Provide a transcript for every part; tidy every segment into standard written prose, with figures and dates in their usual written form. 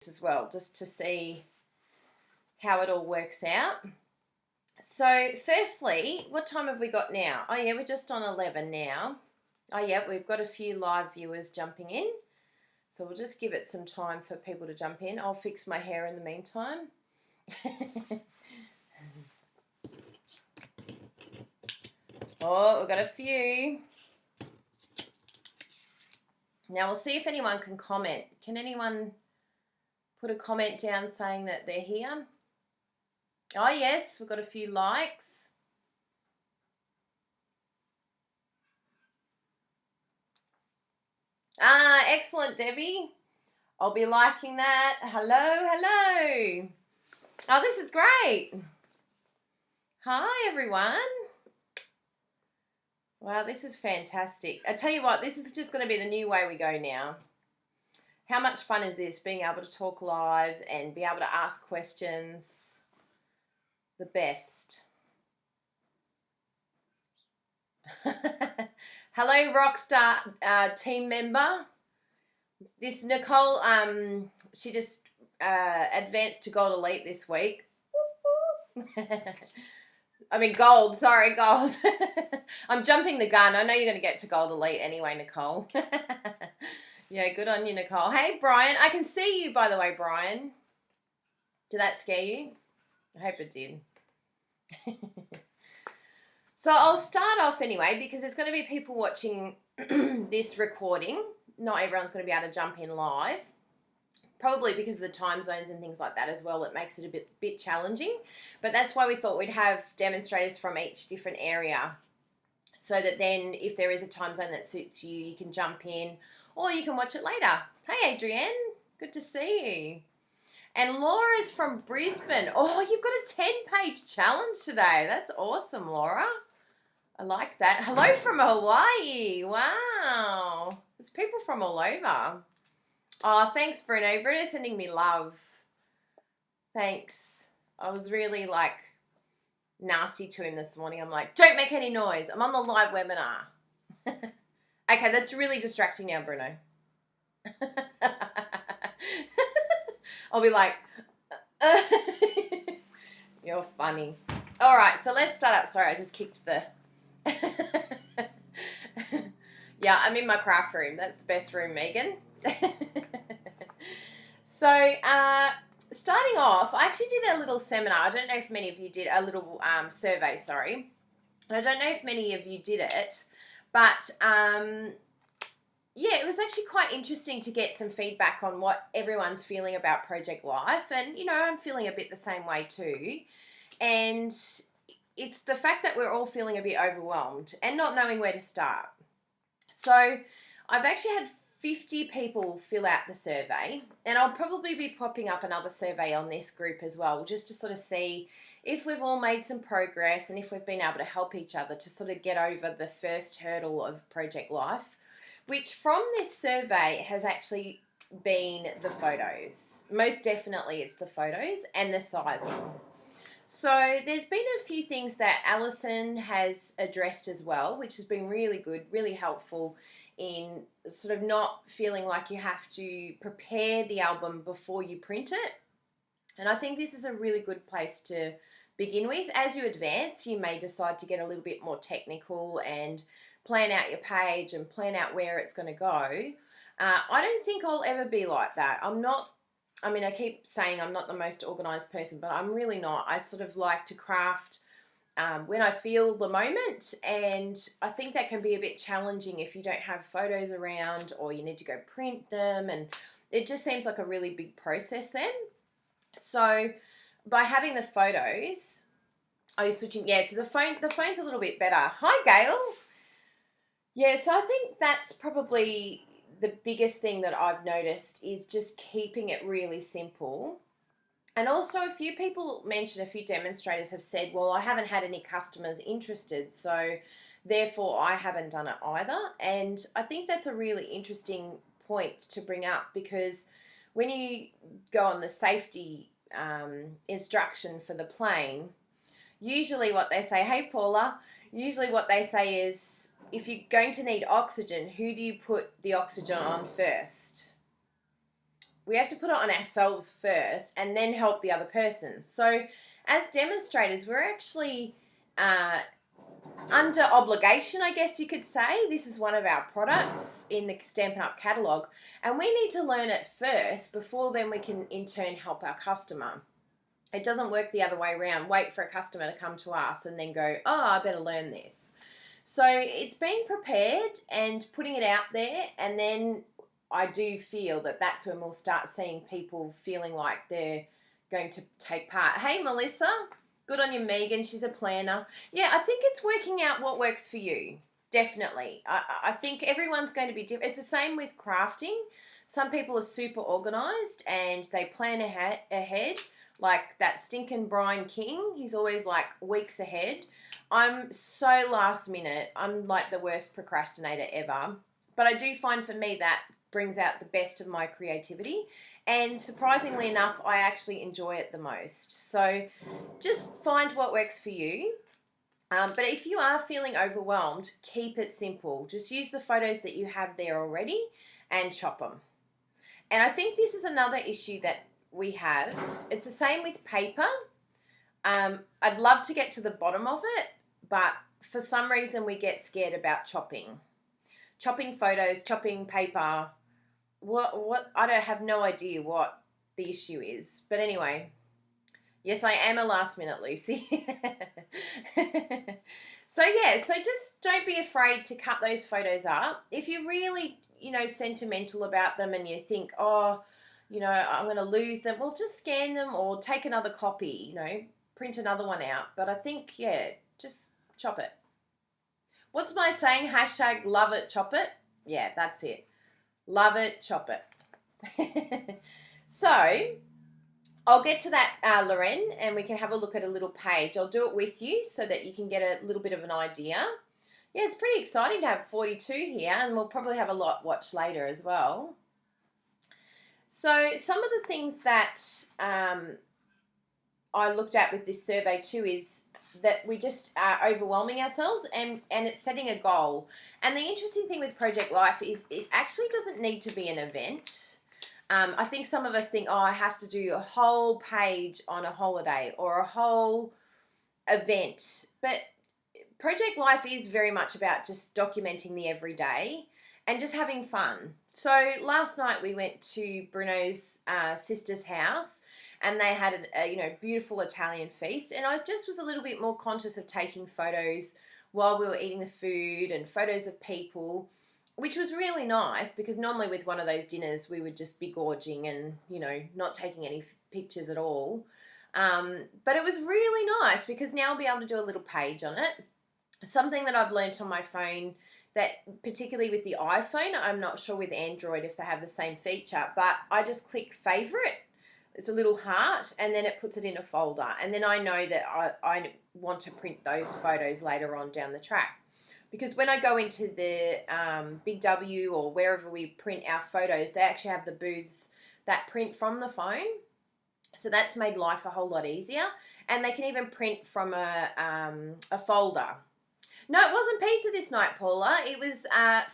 this as well, just to see how it all works out. So firstly, what time have we got now? Oh yeah, we're just on 11 now. Oh yeah, we've got a few live viewers jumping in. So we'll just give it some time for people to jump in. I'll fix my hair in the meantime. Oh, we've got a few. Now we'll see if anyone can comment. Can anyone put a comment down saying that they're here? Oh yes, we've got a few likes. Ah, excellent, Debbie. I'll be liking that. Hello, hello. Oh, this is great. Hi, everyone. Wow, this is fantastic. I tell you what, this is just going to be the new way we go now. How much fun is this, being able to talk live and be able to ask questions? The best. Hello, Rockstar team member. This Nicole, she just advanced to Gold Elite this week. I mean gold, sorry, gold. I'm jumping the gun. I know you're going to get to Gold Elite anyway, Nicole. Yeah, good on you, Nicole. Hey, Brian. I can see you, by the way, Brian. Did that scare you? I hope it did. So I'll start off anyway, because there's going to be people watching this recording. Not everyone's going to be able to jump in live. Probably because of the time zones and things like that as well. It makes it a bit challenging. But that's why we thought we'd have demonstrators from each different area, so that then if there is a time zone that suits you, you can jump in or you can watch it later. Hey, Adrienne. Good to see you. And Laura's from Brisbane. Oh, you've got a 10-page challenge today. That's awesome, Laura. I like that. Hello from Hawaii. Wow. There's people from all over. Oh, thanks, Bruno. Bruno's sending me love. Thanks. I was really, nasty to him this morning. I'm like, don't make any noise. I'm on the live webinar. Okay, that's really distracting now, Bruno. I'll be like, you're funny. All right, so let's start up. Sorry, I just kicked the... Yeah, I'm in my craft room. That's the best room, Megan. So, starting off, I actually did a little seminar. I don't know if many of you did a little survey, sorry. I don't know if many of you did it, but yeah, it was actually quite interesting to get some feedback on what everyone's feeling about Project Life. And, I'm feeling a bit the same way too. And it's the fact that we're all feeling a bit overwhelmed and not knowing where to start. So I've actually had 50 people fill out the survey, and I'll probably be popping up another survey on this group as well, just to sort of see if we've all made some progress and if we've been able to help each other to sort of get over the first hurdle of Project Life, which from this survey has actually been the photos. Most definitely it's the photos and the sizing. So there's been a few things that Alison has addressed as well, which has been really good, really helpful in sort of not feeling like you have to prepare the album before you print it. And I think this is a really good place to begin with. As you advance, you may decide to get a little bit more technical and plan out your page and plan out where it's going to go. I don't think I'll ever be like that. I keep saying I'm not the most organised person, but I'm really not. I sort of like to craft when I feel the moment, and I think that can be a bit challenging if you don't have photos around or you need to go print them, and it just seems like a really big process then. So by having the photos, are you switching? Yeah, to the phone. The phone's a little bit better. Hi, Gail. Yeah, so I think that's probably the biggest thing that I've noticed is just keeping it really simple. And also a few people mentioned, a few demonstrators have said, well, I haven't had any customers interested, so therefore I haven't done it either. And I think that's a really interesting point to bring up, because when you go on the safety instruction for the plane, usually what they say, hey Paula, usually what they say is, if you're going to need oxygen, who do you put the oxygen on first? we have to put it on ourselves first and then help the other person. So as demonstrators, we're actually under obligation, I guess you could say. This is one of our products in the Stampin' Up catalogue, and we need to learn it first before then we can in turn help our customer. It doesn't work the other way around. Wait for a customer to come to us and then go, oh, I better learn this. So it's being prepared and putting it out there, and then I do feel that that's when we'll start seeing people feeling like they're going to take part. Hey, Melissa. Good on you, Megan. She's a planner. Yeah, I think it's working out what works for you. Definitely. I think everyone's going to be different. It's the same with crafting. Some people are super organised and they plan ahead. Like that stinking Brian King. He's always like weeks ahead. I'm so last minute. I'm like the worst procrastinator ever. But I do find for me that brings out the best of my creativity. And surprisingly enough, I actually enjoy it the most. So just find what works for you. But if you are feeling overwhelmed, keep it simple. Just use the photos that you have there already and chop them. And I think this is another issue that we have. It's the same with paper. I'd love to get to the bottom of it, but for some reason we get scared about chopping. Chopping photos, chopping paper. What I don't have no idea what the issue is. But anyway, yes, I am a last minute Lucy. So just don't be afraid to cut those photos up. If you're really, sentimental about them and you think, oh, I'm going to lose them, well, just scan them or take another copy, print another one out. But I think, just chop it. What's my saying? Hashtag love it, chop it. Yeah, that's it. Love it, chop it. So, I'll get to that, Loren, and we can have a look at a little page. I'll do it with you so that you can get a little bit of an idea. Yeah, it's pretty exciting to have 42 here, and we'll probably have a lot watch later as well. So, some of the things that I looked at with this survey too is that we just are overwhelming ourselves and it's setting a goal. And the interesting thing with Project Life is it actually doesn't need to be an event. I think some of us think, oh, I have to do a whole page on a holiday or a whole event. But Project Life is very much about just documenting the everyday and just having fun. So last night we went to Bruno's sister's house, and they had a beautiful Italian feast, and I just was a little bit more conscious of taking photos while we were eating the food and photos of people, which was really nice because normally with one of those dinners we would just be gorging and not taking any pictures at all. But it was really nice because now I'll be able to do a little page on it. Something that I've learnt on my phone, that particularly with the iPhone, I'm not sure with Android if they have the same feature, but I just click favorite. It's a little heart, and then it puts it in a folder. And then I know that I want to print those photos later on down the track. Because when I go into the Big W or wherever we print our photos, they actually have the booths that print from the phone. So that's made life a whole lot easier. And they can even print from a folder. No, it wasn't pizza this night, Paula. It was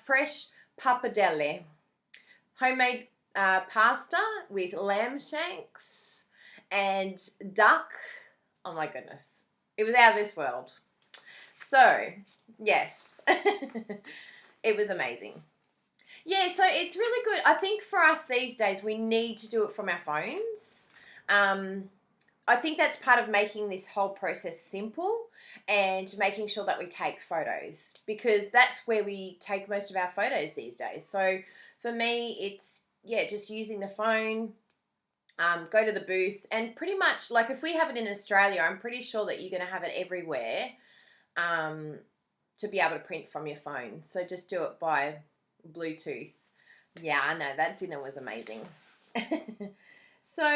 fresh pappardelle. Homemade pasta with lamb shanks and duck. Oh my goodness. It was out of this world. So, yes. It was amazing. Yeah, so it's really good. I think for us these days, we need to do it from our phones. I think that's part of making this whole process simple and making sure that we take photos, because that's where we take most of our photos these days. So for me, it's, just using the phone, go to the booth, and pretty much, like if we have it in Australia, I'm pretty sure that you're going to have it everywhere to be able to print from your phone. So just do it by Bluetooth. Yeah, I know, that dinner was amazing. So,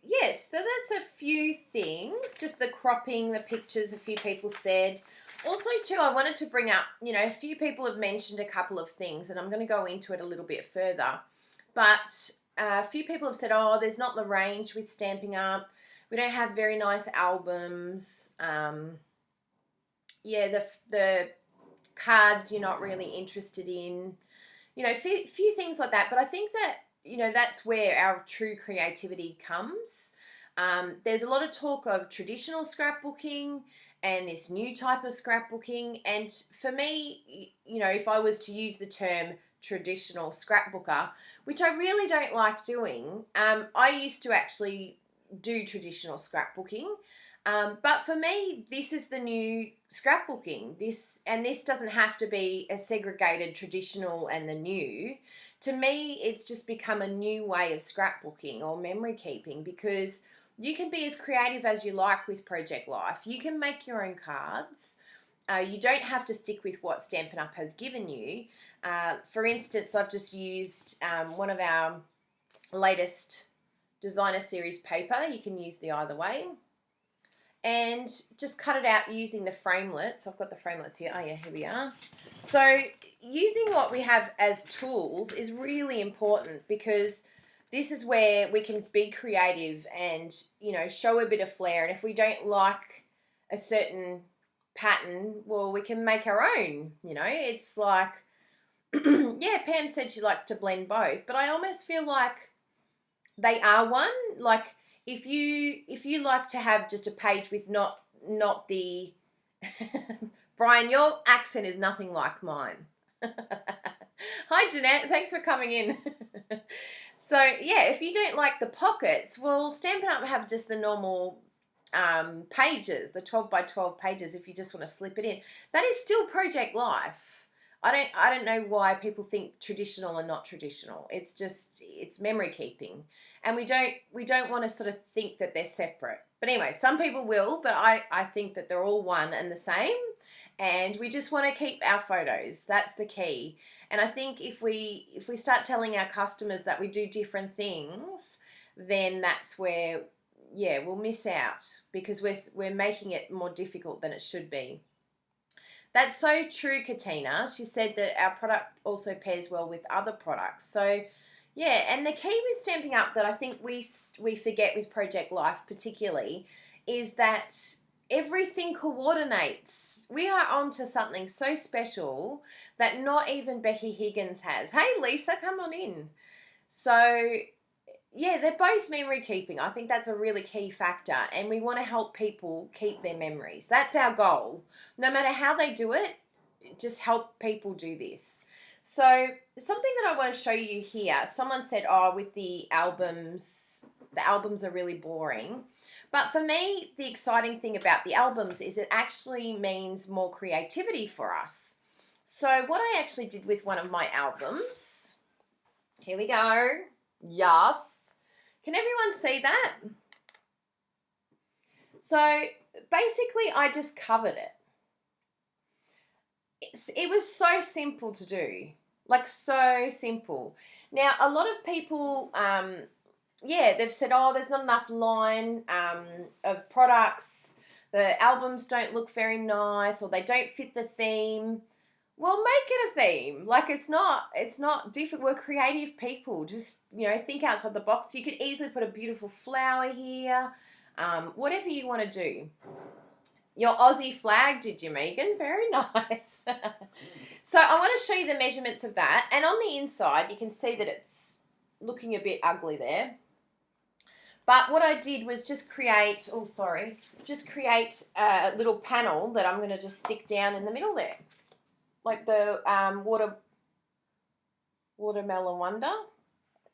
yes, so that's a few things. Just the cropping, the pictures, a few people said. Also, too, I wanted to bring up, a few people have mentioned a couple of things, and I'm going to go into it a little bit further. But a few people have said, oh, there's not the range with Stampin' Up. We don't have very nice albums. The cards you're not really interested in. A few things like that. But I think that that's where our true creativity comes. There's a lot of talk of traditional scrapbooking and this new type of scrapbooking. And for me, if I was to use the term traditional scrapbooker, which I really don't like doing, I used to actually do traditional scrapbooking. But for me, this is the new scrapbooking. This doesn't have to be a segregated traditional and the new. To me, it's just become a new way of scrapbooking or memory keeping, because you can be as creative as you like with Project Life. You can make your own cards. You don't have to stick with what Stampin' Up! Has given you. For instance, I've just used one of our latest designer series paper. You can use the either way. And just cut it out using the framelits. I've got the framelits here. Oh yeah, here we are. So using what we have as tools is really important, because this is where we can be creative and, show a bit of flair. And if we don't like a certain pattern, well, we can make our own. It's like, yeah, Pam said she likes to blend both, but I almost feel like they are one. Like, if you like to have just a page with not the Brian, your accent is nothing like mine. Hi Jeanette, thanks for coming in. So yeah, if you don't like the pockets, well, Stampin' Up! Have just the normal pages, the 12 by 12 pages, if you just want to slip it in. That is still Project Life. I don't know why people think traditional and not traditional. It's memory keeping, and we don't want to sort of think that they're separate. But anyway, some people will, but I think that they're all one and the same, and we just want to keep our photos. That's the key. And I think if we start telling our customers that we do different things, then that's where, yeah, we'll miss out, because we're making it more difficult than it should be. That's so true, Katina. She said that our product also pairs well with other products. So, yeah, and the key with Stamping Up that I think we forget with Project Life particularly is that everything coordinates. We are onto something so special that not even Becky Higgins has. Hey, Lisa, come on in. So, yeah, they're both memory keeping. I think that's a really key factor, and we want to help people keep their memories. That's our goal. No matter how they do it, just help people do this. So something that I want to show you here, someone said, with the albums are really boring. But for me, the exciting thing about the albums is it actually means more creativity for us. So what I actually did with one of my albums, here we go. Yes. Can everyone see that? So basically I just covered it. It was so simple to do, like so simple. Now, a lot of people, they've said, there's not enough line of products. The albums don't look very nice, or they don't fit the theme. Well, make it a theme. Like, it's not difficult. We're creative people. Just, think outside the box. You could easily put a beautiful flower here. Whatever you want to do. Your Aussie flag, did you, Megan? Very nice. So I want to show you the measurements of that. And on the inside, you can see that it's looking a bit ugly there. But what I did was just create a little panel that I'm going to just stick down in the middle there. Like the watermelon wonder.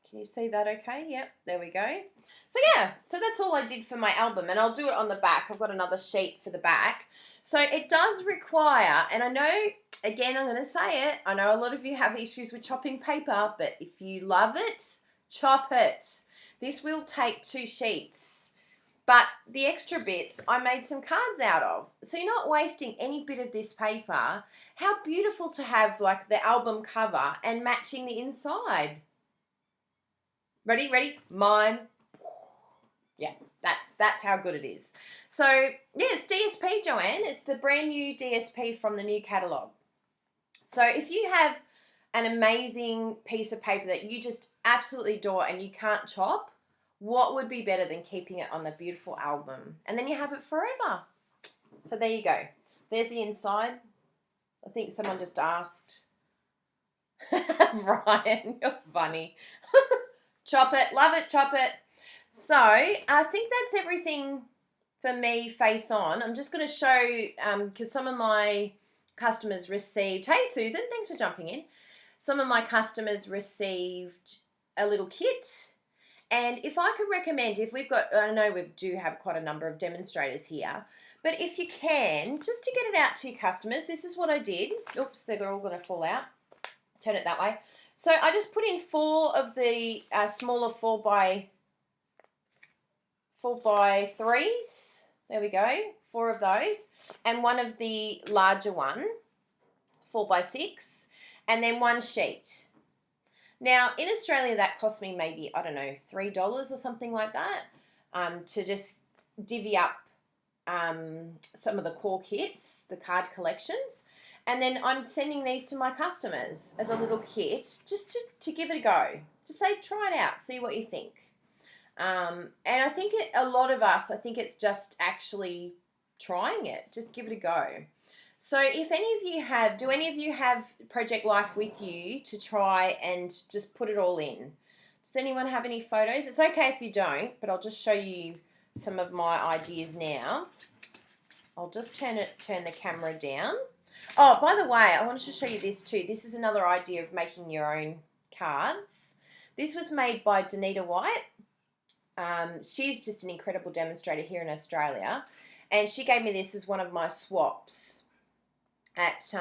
Can you see that okay? Yep, there we go. So yeah, so that's all I did for my album, and I'll do it on the back. I've got another sheet for the back. So it does require, and I know, again, I'm going to say it, I know a lot of you have issues with chopping paper, but if you love it, chop it. This will take 2 sheets. But the extra bits I made some cards out of. So you're not wasting any bit of this paper. How beautiful to have like the album cover and matching the inside. Ready? Mine. Yeah, that's how good it is. So, yeah, it's DSP, Joanne. It's the brand new DSP from the new catalogue. So if you have an amazing piece of paper that you just absolutely adore and you can't chop, what would be better than keeping it on the beautiful album? And then you have it forever. So there you go. There's the inside. I think someone just asked. Ryan, you're funny. Chop it. Love it. Chop it. So I think that's everything for me face on. I'm just going to show, because some of my customers received, hey Susan, thanks for jumping in. Some of my customers received a little kit. And if I could recommend, if we've got, I know we do have quite a number of demonstrators here, but if you can, just to get it out to your customers, this is what I did. Oops, they're all going to fall out. Turn it that way. So I just put in 4 of the smaller 4 by 3s. There we go. 4 of those. And 1 of the larger one, 4 by 6. And then 1 sheet. Now, in Australia, that cost me maybe, I don't know, $3 or something like that, to just divvy up some of the core kits, the card collections. And then I'm sending these to my customers as a little kit just to give it a go. To say, try it out, see what you think. And I think a lot of us, I think it's just actually trying it. Just give it a go. So if any of you have, do any of you have Project Life with you to try and just put it all in? Does anyone have any photos? It's okay if you don't, but I'll just show you some of my ideas now. I'll just turn the camera down. Oh, by the way, I wanted to show you this too. This is another idea of making your own cards. This was made by Danita White. She's just an incredible demonstrator here in Australia, and she gave me this as one of my swaps at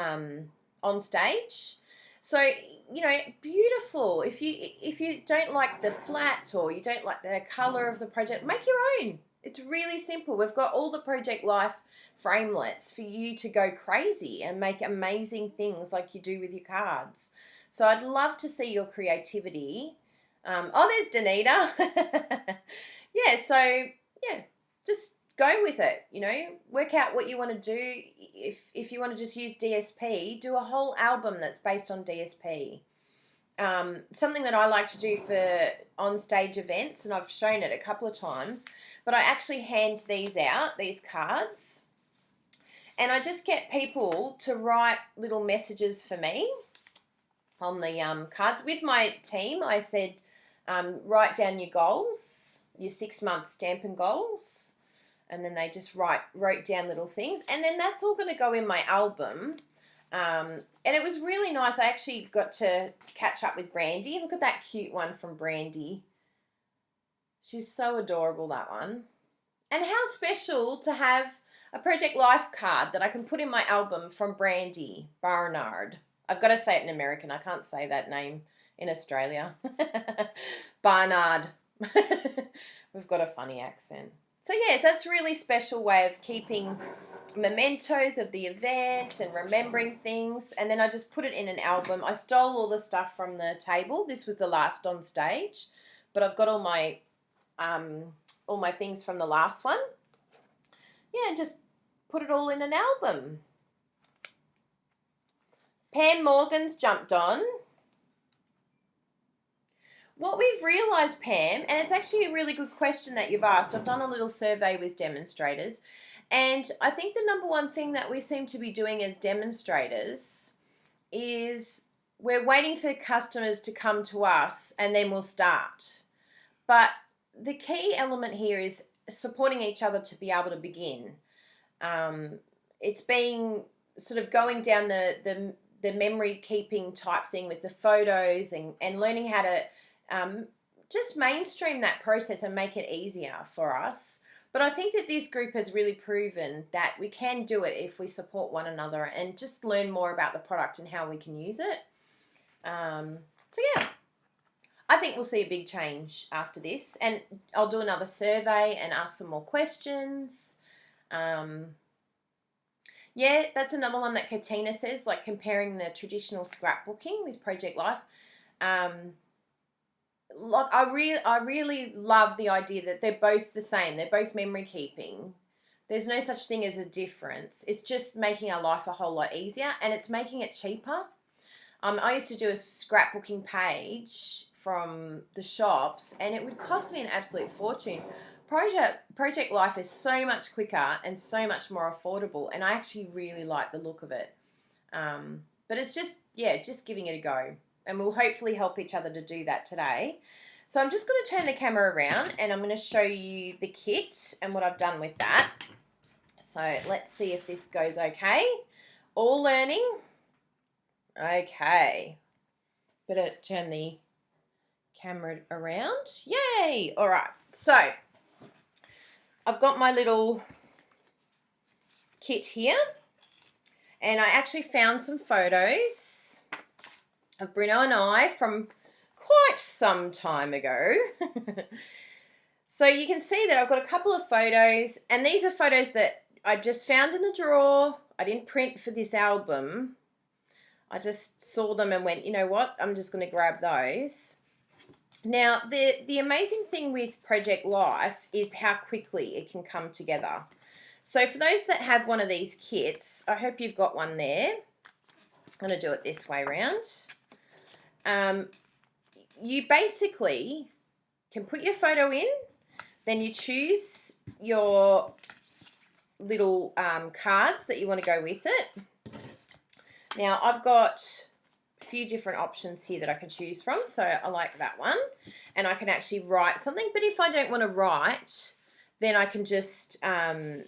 on stage. So, you know, beautiful. If you don't like the flat or you don't like the color of the project, make your own. It's really simple. We've got all the Project Life framelits for you to go crazy and make amazing things like you do with your cards. So I'd love to see your creativity. Oh, there's Danita. Yeah, so yeah, just go with it, you know, work out what you want to do. If you want to just use DSP, do a whole album that's based on DSP. Something that I like to do for on-stage events, and I've shown it a couple of times, but I actually hand these out, these cards, and I just get people to write little messages for me on the cards. With my team, I said, write down your goals, your 6-month Stampin' goals, and then they just wrote down little things, and then that's all going to go in my album. And it was really nice. I actually got to catch up with Brandy. Look at that cute one from Brandy. She's so adorable, that one. And how special to have a Project Life card that I can put in my album from Brandy Barnard. I've got to say it in American. I can't say that name in Australia. Barnard. We've got a funny accent. So yes, that's a really special way of keeping mementos of the event and remembering things. And then I just put it in an album. I stole all the stuff from the table. This was the last on stage, but I've got all my things from the last one. Yeah, just put it all in an album. Pam Morgan's jumped on. What we've realised, Pam, and it's actually a really good question that you've asked. I've done a little survey with demonstrators, and I think the number one thing that we seem to be doing as demonstrators is we're waiting for customers to come to us and then we'll start. But the key element here is supporting each other to be able to begin. It's being sort of going down the memory keeping type thing with the photos and learning how to just mainstream that process and make it easier for us. But I think that this group has really proven that we can do it if we support one another and just learn more about the product and how we can use it. So yeah, I think we'll see a big change after this, and I'll do another survey and ask some more questions. Yeah, that's another one that Katina says, like comparing the traditional scrapbooking with Project Life. Look, I really love the idea that they're both the same. They're both memory keeping. There's no such thing as a difference. It's just making our life a whole lot easier, and it's making it cheaper. I used to do a scrapbooking page from the shops, and it would cost me an absolute fortune. Project Life is so much quicker and so much more affordable, and I actually really like the look of it. But it's just giving it a go. And we'll hopefully help each other to do that today. So I'm just going to turn the camera around and I'm going to show you the kit and what I've done with that. So let's see if this goes okay. All learning. Okay. Better turn the camera around. Yay! All right. So I've got my little kit here. And I actually found some photos of Bruno and I from quite some time ago. So you can see that I've got a couple of photos, and these are photos that I just found in the drawer. I didn't print for this album. I just saw them and went, you know what, I'm just going to grab those. Now, the amazing thing with Project Life is how quickly it can come together. So for those that have one of these kits, I hope you've got one there. I'm going to do it this way around. You basically can put your photo in, then you choose your little cards that you want to go with it. Now, I've got a few different options here that I can choose from, so I like that one. And I can actually write something, but if I don't want to write, then I can just put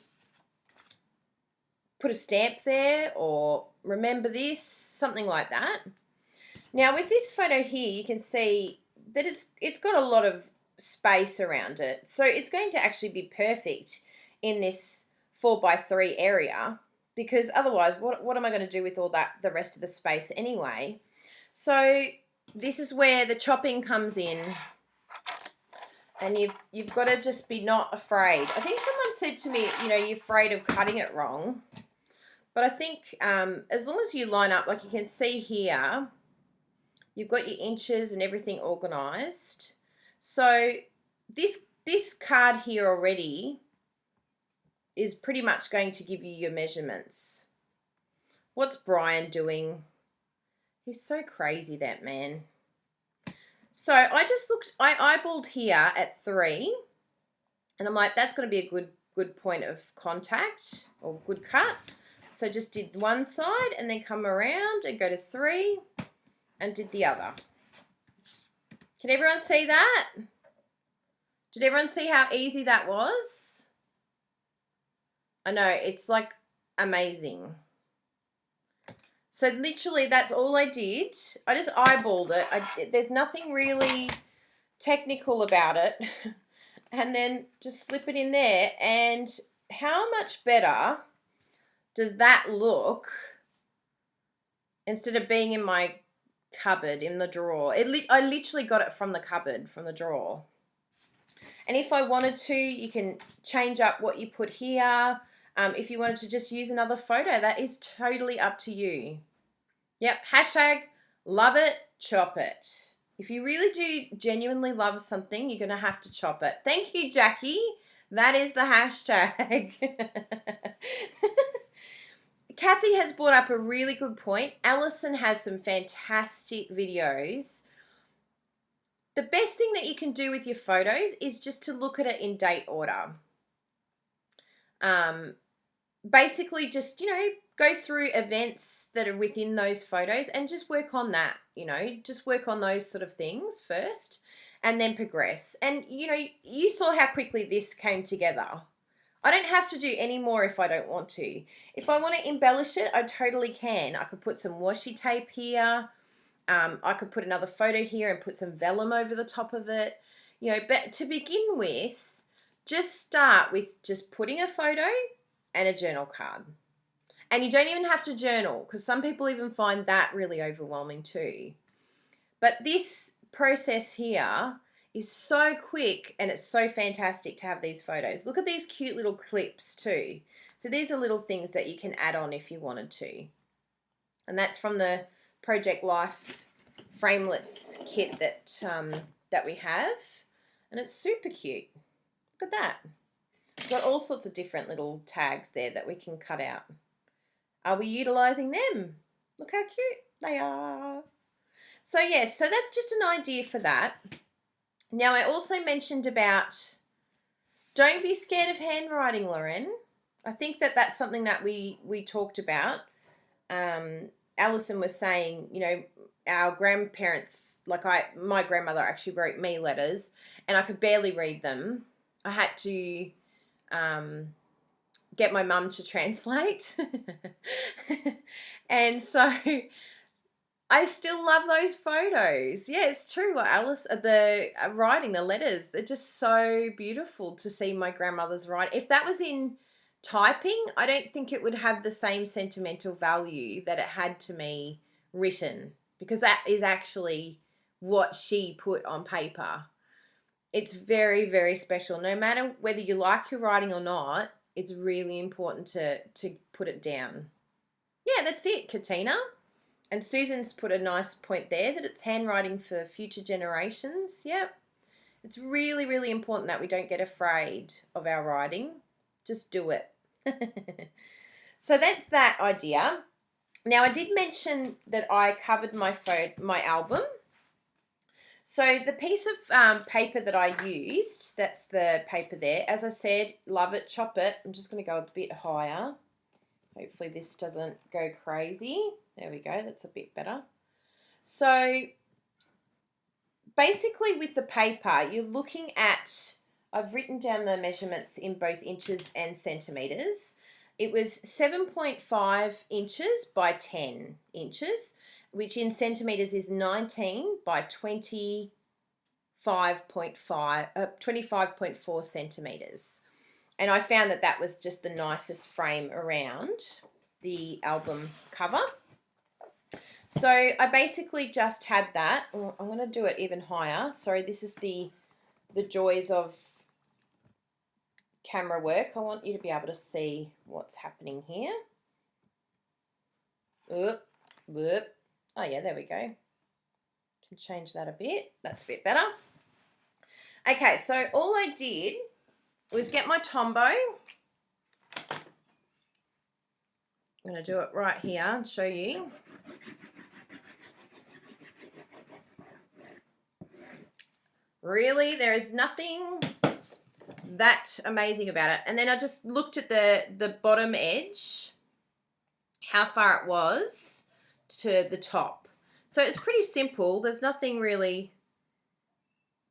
a stamp there or remember this, something like that. Now with this photo here, you can see that it's got a lot of space around it. So it's going to actually be perfect in this 4x3 area, because otherwise what am I going to do with all that, the rest of the space anyway? So this is where the chopping comes in. And you've got to just be not afraid. I think someone said to me, you know, you're afraid of cutting it wrong. But I think as long as you line up, like you can see here, you've got your inches and everything organised. So this card here already is pretty much going to give you your measurements. What's Brian doing? He's so crazy, that man. So I eyeballed here at 3, and I'm like, that's going to be a good point of contact or good cut. So just did one side and then come around and go to 3 and did the other. Can everyone see that? Did everyone see how easy that was? I know, it's like amazing. So literally that's all I did. I just eyeballed it. There's nothing really technical about it. And then just slip it in there. And how much better does that look instead of being in my cupboard, in the drawer? I literally got it from the cupboard, from the drawer. And if I wanted to, you can change up what you put here. If you wanted to just use another photo, that is totally up to you. Yep, hashtag love it, chop it. If you really do genuinely love something, you're going to have to chop it. Thank you, Jackie. That is the hashtag. Kathy has brought up a really good point. Alison has some fantastic videos. The best thing that you can do with your photos is just to look at it in date order. Basically just, you know, go through events that are within those photos and just work on that, you know, just work on those sort of things first and then progress. And, you know, you saw how quickly this came together. I don't have to do any more if I don't want to. If I want to embellish it, I totally can. I could put some washi tape here. I could put another photo here and put some vellum over the top of it. You know, but to begin with, just start with just putting a photo and a journal card. And you don't even have to journal, because some people even find that really overwhelming too. But this process here is so quick and it's so fantastic to have these photos. Look at these cute little clips too. So these are little things that you can add on if you wanted to. And that's from the Project Life framelits kit that we have. And it's super cute. Look at that. We've got all sorts of different little tags there that we can cut out. Are we utilising them? Look how cute they are. So yes, so that's just an idea for that. Now I also mentioned about don't be scared of handwriting, Lauren. I think that that's something that we talked about. Alison was saying, you know, our grandparents, my grandmother actually wrote me letters, and I could barely read them. I had to get my mum to translate. And so I still love those photos. Yeah, it's true. Like Alice, the writing, the letters, they're just so beautiful to see my grandmother's writing. If that was in typing, I don't think it would have the same sentimental value that it had to me written, because that is actually what she put on paper. It's very, very special. No matter whether you like your writing or not, it's really important to put it down. Yeah, that's it, Katina. And Susan's put a nice point there that it's handwriting for future generations. Yep. It's really, really important that we don't get afraid of our writing. Just do it. So that's that idea. Now, I did mention that I covered my album. So the piece of paper that I used, that's the paper there. As I said, love it, chop it. I'm just going to go a bit higher. Hopefully this doesn't go crazy. There we go. That's a bit better. So basically with the paper, you're looking at, I've written down the measurements in both inches and centimetres. It was 7.5 inches by 10 inches, which in centimetres is 19 by 25.4 centimetres. And I found that that was just the nicest frame around the album cover. So I basically just had that. I'm going to do it even higher. Sorry, this is the joys of camera work. I want you to be able to see what's happening here. Oop, whoop. Oh yeah, there we go. Can change that a bit. That's a bit better. Okay, so all I did was get my Tombow. I'm going to do it right here and show you. Really, there is nothing that amazing about it. And then I just looked at the bottom edge, how far it was to the top. So it's pretty simple. There's nothing really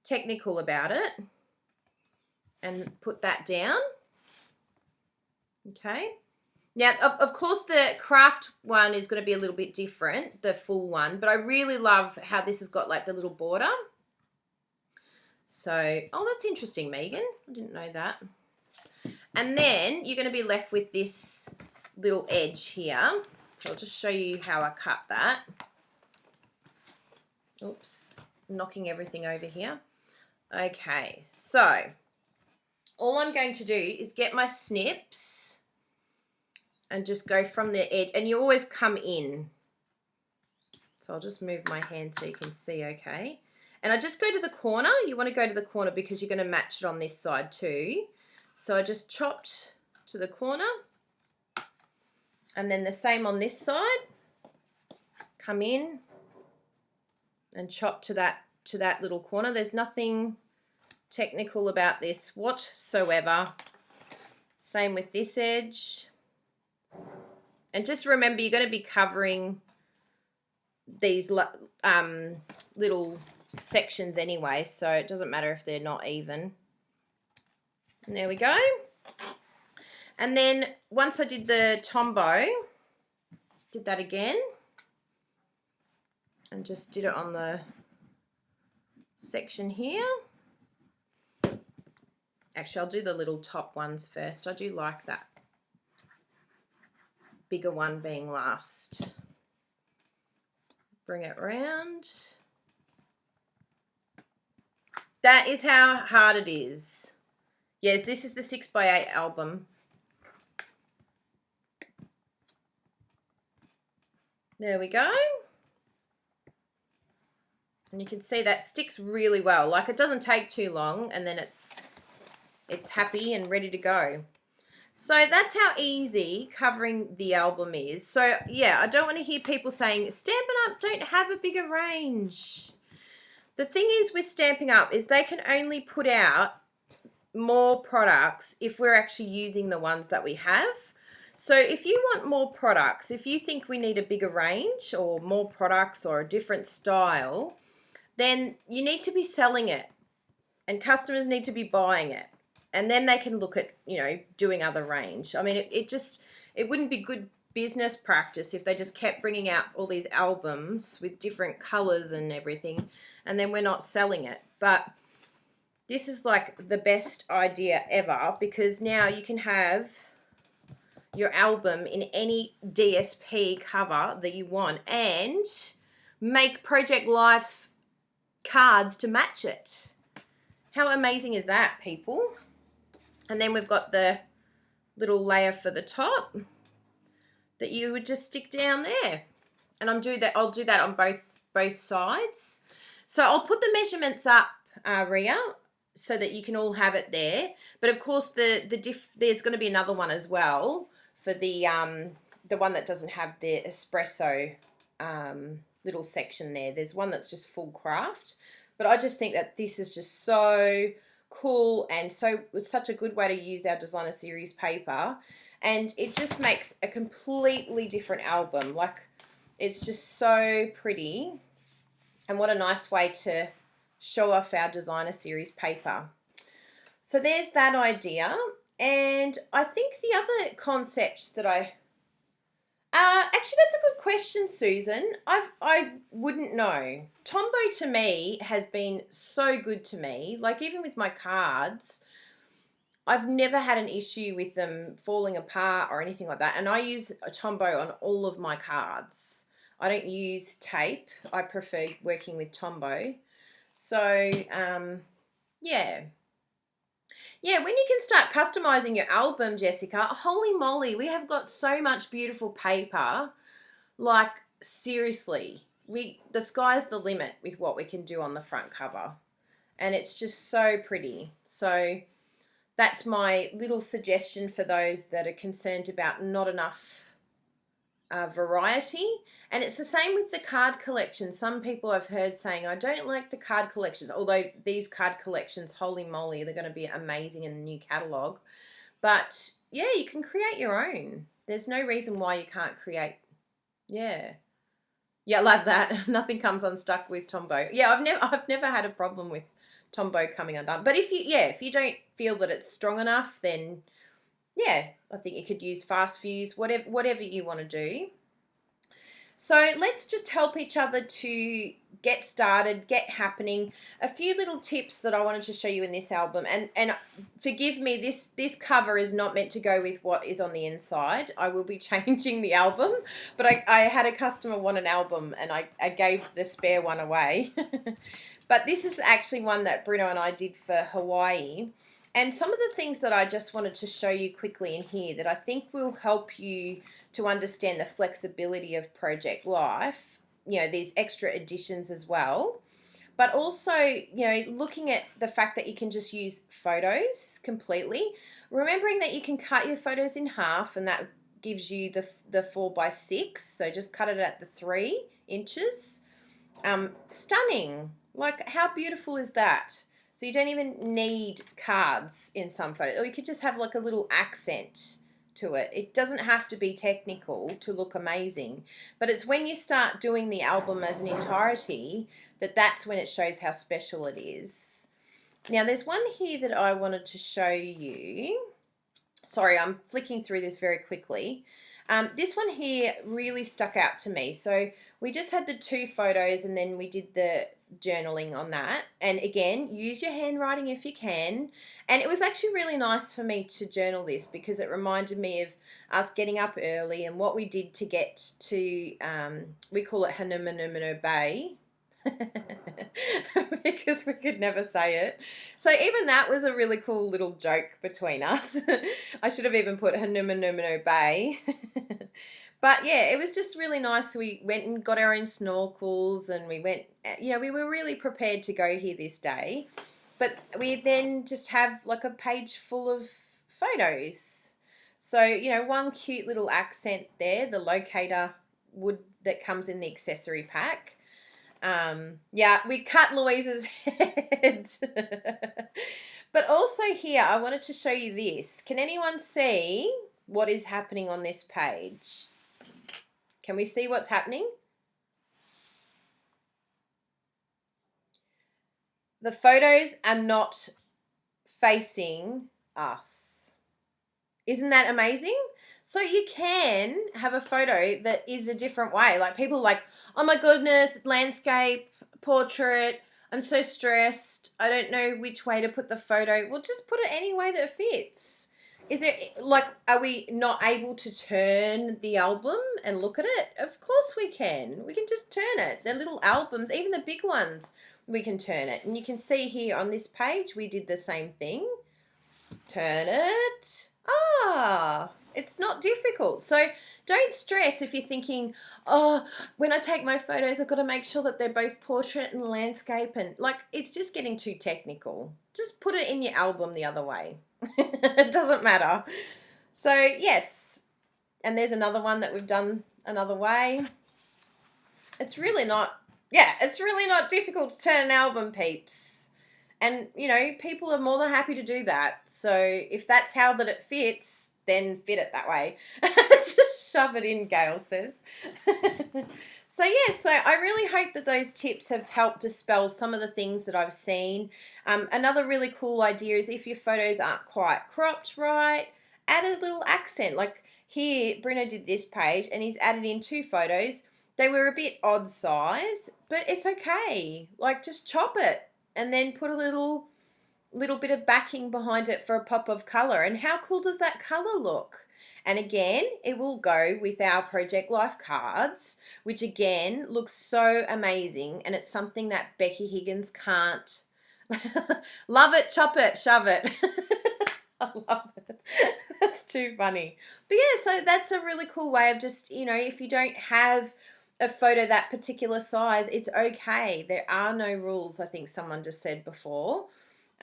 technical about it. And put that down. Okay. Now, of course, the craft one is going to be a little bit different, the full one, but I really love how this has got like the little border. So, oh, that's interesting, Megan. I didn't know that. And then you're going to be left with this little edge here. So I'll just show you how I cut that. Oops, knocking everything over here. Okay, so all I'm going to do is get my snips and just go from the edge. And you always come in. So I'll just move my hand so you can see okay. And I just go to the corner. You want to go to the corner because you're going to match it on this side too. So I just chopped to the corner. And then the same on this side. Come in and chop to that little corner. There's nothing technical about this whatsoever. Same with this edge. And just remember, you're going to be covering these little sections anyway, so it doesn't matter if they're not even. And there we go. And then once I did the Tombow, did that again and just did it on the section here. Actually, I'll do the little top ones first. I do like that bigger one being last. Bring it around. That is how hard it is. Yes, this is the 6x8 album. There we go. And you can see that sticks really well. Like, it doesn't take too long, and then it's happy and ready to go. So that's how easy covering the album is. So yeah, I don't want to hear people saying Stampin' Up don't have a bigger range. The thing is with Stampin' Up is they can only put out more products if we're actually using the ones that we have. So if you want more products, if you think we need a bigger range or more products or a different style, then you need to be selling it and customers need to be buying it. And then they can look at, doing other range. I mean, it wouldn't be good business practice if they just kept bringing out all these albums with different colors and everything, and then we're not selling it. But this is like the best idea ever, because now you can have your album in any DSP cover that you want and make Project Life cards to match it. How amazing is that, people? And then we've got the little layer for the top that you would just stick down there. And I'll do that on both sides. So I'll put the measurements up, Ria, so that you can all have it there. But of course, there's going to be another one as well for the one that doesn't have the espresso little section there. There's one that's just full craft. But I just think that this is just so cool and such a good way to use our designer series paper. And it just makes a completely different album. Like, it's just so pretty. And what a nice way to show off our designer series paper. So there's that idea. And I think the other concept that actually, that's a good question, Susan. I wouldn't know. Tombow to me has been so good to me. Like, even with my cards, I've never had an issue with them falling apart or anything like that. And I use a Tombow on all of my cards. I don't use tape. I prefer working with Tombow. So, yeah. Yeah, when you can start customizing your album, Jessica, holy moly, we have got so much beautiful paper. Like, seriously, the sky's the limit with what we can do on the front cover. And it's just so pretty. So that's my little suggestion for those that are concerned about not enough variety. And it's the same with the card collection. Some people I've heard saying, I don't like the card collections, although these card collections, holy moly, they're going to be amazing in the new catalogue. But yeah, you can create your own. There's no reason why you can't create. Yeah, like that. Nothing comes unstuck with Tombow. Yeah, I've never had a problem with Tombow coming undone. But if you don't feel that it's strong enough, then yeah, I think you could use fast fuse, whatever you want to do. So let's just help each other to get started, get happening. A few little tips that I wanted to show you in this album. And forgive me, this cover is not meant to go with what is on the inside. I will be changing the album. But I had a customer want an album and I gave the spare one away. But this is actually one that Bruno and I did for Hawaii. And some of the things that I just wanted to show you quickly in here that I think will help you to understand the flexibility of Project Life, these extra additions as well. But also, looking at the fact that you can just use photos completely. Remembering that you can cut your photos in half and that gives you the 4x6. So just cut it at the 3 inches. Stunning. Like, how beautiful is that? So you don't even need cards in some photos. Or you could just have like a little accent to it. It doesn't have to be technical to look amazing. But it's when you start doing the album as an entirety that's when it shows how special it is. Now, there's one here that I wanted to show you. Sorry, I'm flicking through this very quickly. This one here really stuck out to me. So we just had the 2 photos and then we did the journaling on that. And again, use your handwriting if you can. And it was actually really nice for me to journal this because it reminded me of us getting up early and what we did to get to, we call it Hanumanumano Bay. Because we could never say it. So even that was a really cool little joke between us. I should have even put Hanumanumano Bay. But yeah, it was just really nice. We went and got our own snorkels and we went, we were really prepared to go here this day. But we then just have like a page full of photos. So, one cute little accent there, the locator wood that comes in the accessory pack. We cut Louise's head. But also here, I wanted to show you this. Can anyone see what is happening on this page. Can we see what's happening? The photos are not facing us. Isn't that amazing? So you can have a photo that is a different way. Like people are like, oh my goodness, landscape, portrait, I'm so stressed. I don't know which way to put the photo. Well, just put it any way that fits. Is it like, are we not able to turn the album and look at it? Of course we can. We can just turn it. The little albums, even the big ones, we can turn it. And you can see here on this page, we did the same thing. Turn it. It's not difficult. So don't stress if you're thinking, oh, when I take my photos, I've got to make sure that they're both portrait and landscape. And like, it's just getting too technical. Just put it in your album the other way. It doesn't matter. So yes. And there's another one that we've done another way. It's really not difficult to turn an album, peeps. And, you know, people are more than happy to do that. So if that's how that it fits, then fit it that way. Just shove it in, Gail says. So, yeah, so I really hope that those tips have helped dispel some of the things that I've seen. Another really cool idea is if your photos aren't quite cropped right, add a little accent. Like here, Bruno did this page and he's added in 2 photos. They were a bit odd size, but it's okay. Like just chop it and then put a little bit of backing behind it for a pop of colour. And how cool does that colour look? And again, it will go with our Project Life cards, which again looks so amazing. And it's something that Becky Higgins can't. Love it, chop it, shove it. I love it. That's too funny. But yeah, so that's a really cool way of just, you know, if you don't have a photo that particular size, it's okay. There are no rules, I think someone just said before.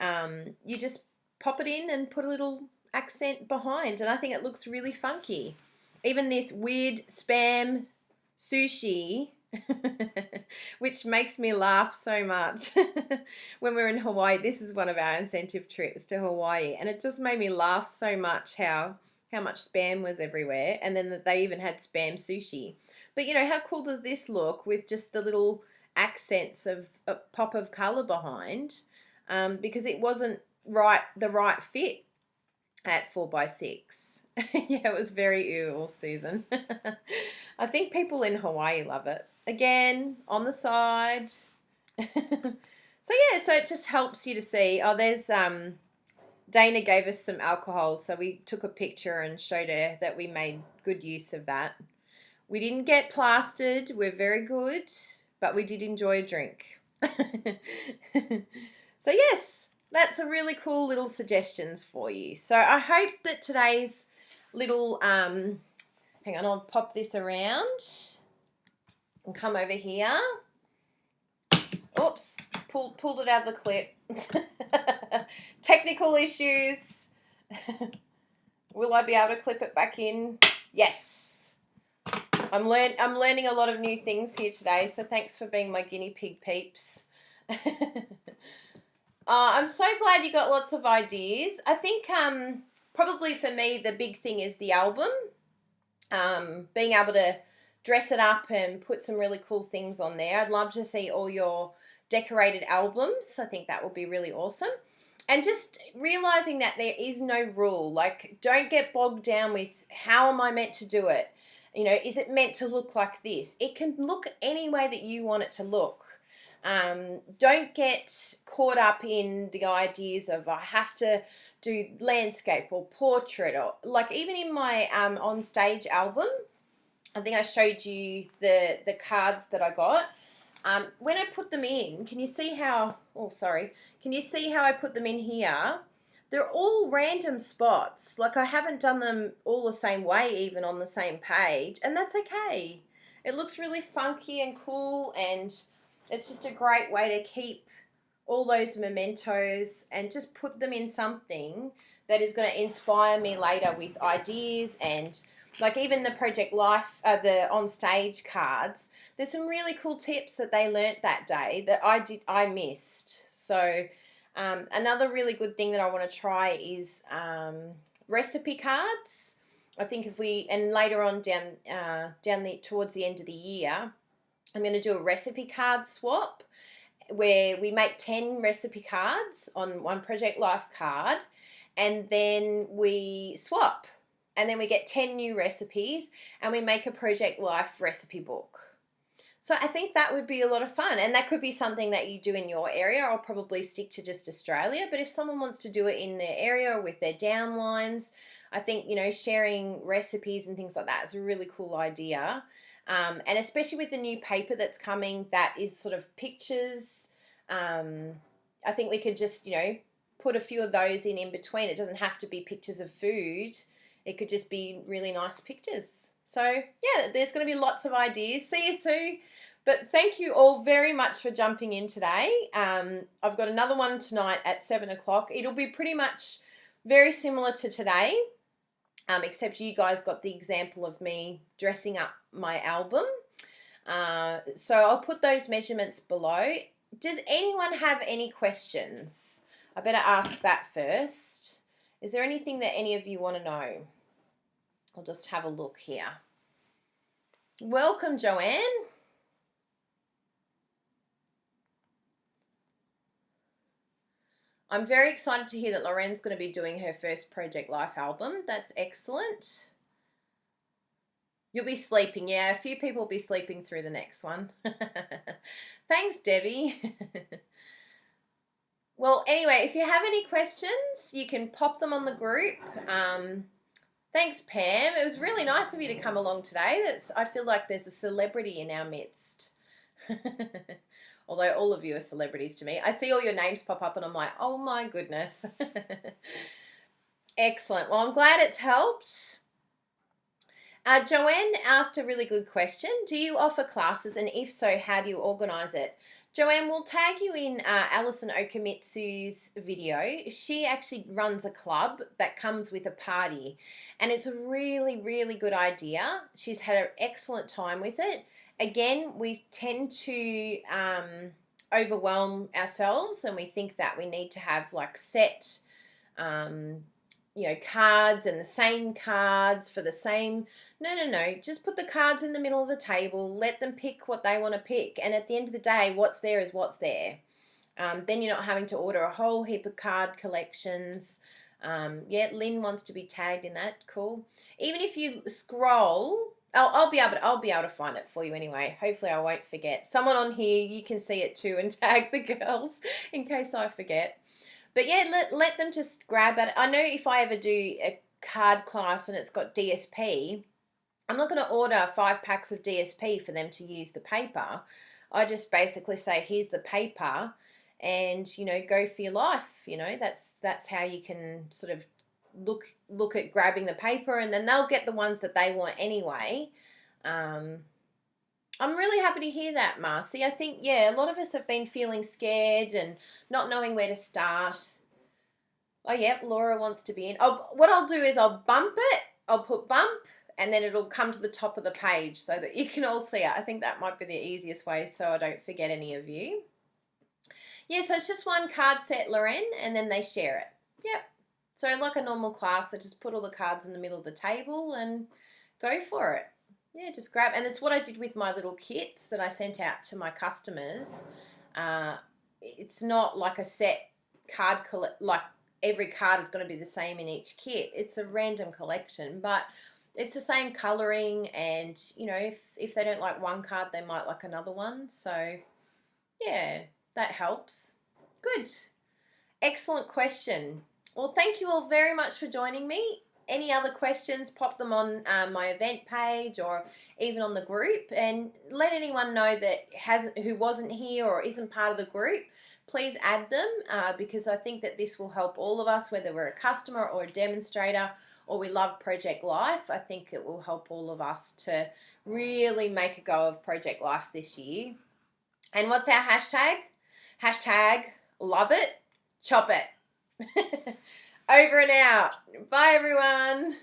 You just pop it in and put a little accent behind, and I think it looks really funky. Even this weird spam sushi, which makes me laugh so much. When we were in Hawaii, this is one of our incentive trips to Hawaii, and it just made me laugh so much how much spam was everywhere, and then that they even had spam sushi. But you know, how cool does this look with just the little accents of a pop of colour behind? Because it wasn't the right fit at 4x6. Yeah, it was very ew, Susan. I think people in Hawaii love it. Again, on the side. So yeah, so it just helps you to see. Oh, there's Dana gave us some alcohol, so we took a picture and showed her that we made good use of that. We didn't get plastered. We're very good, but we did enjoy a drink. So yes, that's a really cool little suggestions for you. So I hope that today's little, hang on, I'll pop this around and come over here. Oops, pulled it out of the clip. Technical issues. Will I be able to clip it back in? Yes. I'm learning a lot of new things here today, so thanks for being my guinea pig, peeps. I'm so glad you got lots of ideas. I think probably for me the big thing is the album. Being able to dress it up and put some really cool things on there. I'd love to see all your decorated albums. I think that would be really awesome. And just realizing that there is no rule. Like, don't get bogged down with how am I meant to do it? You know, is it meant to look like this? It can look any way that you want it to look. Don't get caught up in the ideas of I have to do landscape or portrait, or like even in my on stage album, I think I showed you the cards that I got. When I put them in, can you see how I put them in here? They're all random spots. Like I haven't done them all the same way, even on the same page, and that's okay. It looks really funky and cool, and it's just a great way to keep all those mementos and just put them in something that is going to inspire me later with ideas. And like even the Project Life, the on stage cards, there's some really cool tips that they learnt that day that I missed. So another really good thing that I want to try is recipe cards. I think if we, and later on towards the end of the year, I'm going to do a recipe card swap where we make 10 recipe cards on one Project Life card, and then we swap, and then we get 10 new recipes, and we make a Project Life recipe book. So I think that would be a lot of fun, and that could be something that you do in your area. I'll probably stick to just Australia, but if someone wants to do it in their area or with their downlines, I think, sharing recipes and things like that is a really cool idea. And especially with the new paper that's coming that is sort of pictures, I think we could just, put a few of those in between. It doesn't have to be pictures of food. It could just be really nice pictures. So, yeah, there's going to be lots of ideas. See you soon. But thank you all very much for jumping in today. I've got another one tonight at 7 o'clock. It'll be pretty much very similar to today, except you guys got the example of me dressing up my album. So I'll put those measurements below. Does anyone have any questions? I better ask that first. Is there anything that any of you want to know? I'll just have a look here. Welcome, Joanne. I'm very excited to hear that Loren's going to be doing her first Project Life album. That's excellent. You'll be sleeping. Yeah, a few people will be sleeping through the next one. Thanks, Debbie. Well, anyway, if you have any questions, you can pop them on the group. Thanks, Pam. It was really nice of you to come along today. I feel like there's a celebrity in our midst. Although all of you are celebrities to me. I see all your names pop up and I'm like, oh my goodness. Excellent. Well, I'm glad it's helped. Joanne asked a really good question. Do you offer classes, and if so, how do you organise it? Joanne, we'll tag you in Alison Okamitsu's video. She actually runs a club that comes with a party, and it's a really, really good idea. She's had an excellent time with it. Again, we tend to overwhelm ourselves, and we think that we need to have like set cards and the same cards for the same. No. Just put the cards in the middle of the table. Let them pick what they want to pick. And at the end of the day, what's there is what's there. Then you're not having to order a whole heap of card collections. Lynn wants to be tagged in that. Cool. Even if you scroll, I'll be able to find it for you anyway. Hopefully I won't forget. Someone on here, you can see it too and tag the girls in case I forget. But yeah, let them just grab at it. I know if I ever do a card class and it's got DSP, I'm not going to order 5 packs of DSP for them to use the paper. I just basically say, here's the paper and, go for your life. That's how you can sort of look at grabbing the paper, and then they'll get the ones that they want anyway. I'm really happy to hear that, Marcy. I think, a lot of us have been feeling scared and not knowing where to start. Oh, yeah, Laura wants to be in. What I'll do is I'll bump it. I'll put bump, and then it'll come to the top of the page so that you can all see it. I think that might be the easiest way so I don't forget any of you. Yeah, so it's just one card set, Loren, and then they share it. Yep. So like a normal class, I just put all the cards in the middle of the table and go for it. Yeah, just grab. And it's what I did with my little kits that I sent out to my customers. It's not like a set card, like every card is going to be the same in each kit. It's a random collection, but it's the same colouring, and, if they don't like one card, they might like another one. So, yeah, that helps. Good. Excellent question. Well, thank you all very much for joining me. Any other questions, pop them on my event page or even on the group, and let anyone know that who wasn't here or isn't part of the group. Please add them because I think that this will help all of us, whether we're a customer or a demonstrator or we love Project Life. I think it will help all of us to really make a go of Project Life this year. And what's our hashtag? Hashtag love it, chop it. Over and out. Bye, everyone.